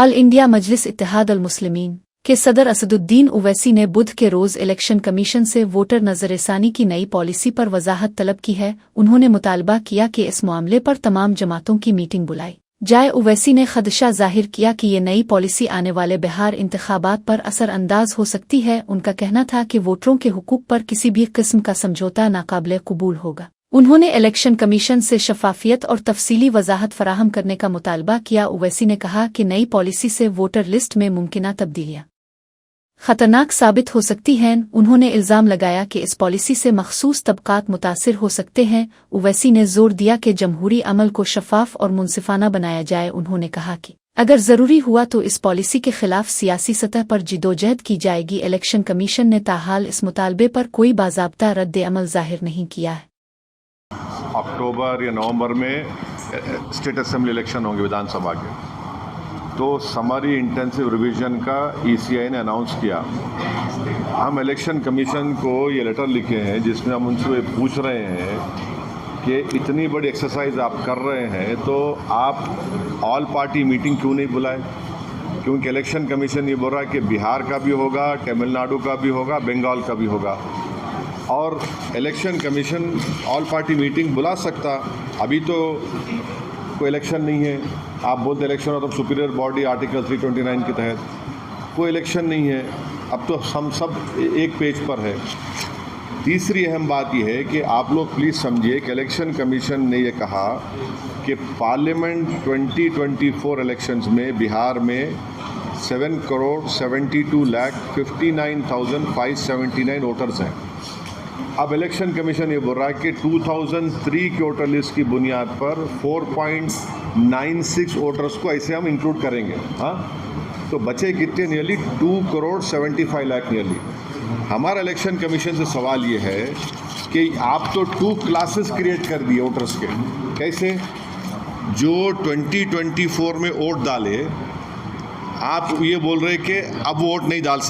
All India मजलिस इत्तेहाद अल मुस्लिमीन के सदर असदुद्दीन ओवैसी ने बुध के रोज़ इलेक्शन कमीशन से वोटर नज़रसानी की नई पॉलिसी पर वजाहत तलब की है। उन्होंने मुतालबा किया कि इस मामले पर तमाम जमातों की मीटिंग बुलाई जाए। ओवैसी ने खदशा जाहिर किया कि ये नई पॉलिसी आने वाले बिहार इंतखाबात पर असरअंदाज हो सकती है। उनका कहना था कि वोटरों के हुकूक पर किसी भी किस्म का समझौता नाकाबिले कबूल होगा। उन्होंने इलेक्शन कमीशन से शफाफियत और तफसीली वजाहत फराहम करने का मुतालबा किया। ओवैसी ने कहा कि नई पॉलिसी से वोटर लिस्ट में मुमकिना तब्दीलियां खतरनाक साबित हो सकती हैं। उन्होंने इल्ज़ाम लगाया कि इस पॉलिसी से मखसूस तबकात मुतासिर हो सकते हैं। ओवैसी ने जोर दिया कि जमहूरी अमल को शफाफ और मुनसिफाना बनाया जाए। उन्होंने कहा कि अगर ज़रूरी हुआ तो इस पॉलिसी के खिलाफ सियासी सतह पर जिदोजहद की जाएगी। इलेक्शन कमीशन ने ताहाल इस मुतालबे पर कोई बाज़ाब्ता रद्द अमल जाहिर नहीं किया है। अक्टूबर या नवंबर में स्टेट असेंबली इलेक्शन होंगे विधानसभा के, तो समरी इंटेंसिव रिवीजन का ईसीआई ने अनाउंस किया। हम इलेक्शन कमीशन को ये लेटर लिखे हैं जिसमें हम उनसे पूछ रहे हैं कि इतनी बड़ी एक्सरसाइज आप कर रहे हैं तो आप ऑल पार्टी मीटिंग क्यों नहीं बुलाए, क्योंकि इलेक्शन कमीशन ये बोल रहा है कि बिहार का भी होगा, तमिलनाडु का भी होगा, बंगाल का भी होगा, और election commission all party meeting बुला सकता। अभी तो कोई इलेक्शन नहीं है, आप बोलते इलेक्शन हो तो सुपीरियर बॉडी आर्टिकल 329 के तहत कोई इलेक्शन नहीं है। अब तो हम सब एक पेज पर है। तीसरी अहम बात यह है कि आप लोग प्लीज़ समझिए कि इलेक्शन कमीशन ने यह कहा कि पार्लियामेंट 2024 इलेक्शंस में बिहार में 7,72,59,579 वोटर्स हैं। अब इलेक्शन कमीशन ये बोल रहा है कि 2003 के वोटर लिस्ट की बुनियाद पर 4.96 वोटर्स को ऐसे हम इंक्लूड करेंगे। हाँ, तो बचे कितने? Nearly 2,75,00,000 nearly. हमारा इलेक्शन कमीशन से सवाल ये है कि आप तो 2 क्लासेस क्रिएट कर दिए वोटर्स के। कैसे? जो 2024 में वोट डाले, आप ये बोल रहे कि अब वोट नहीं डाल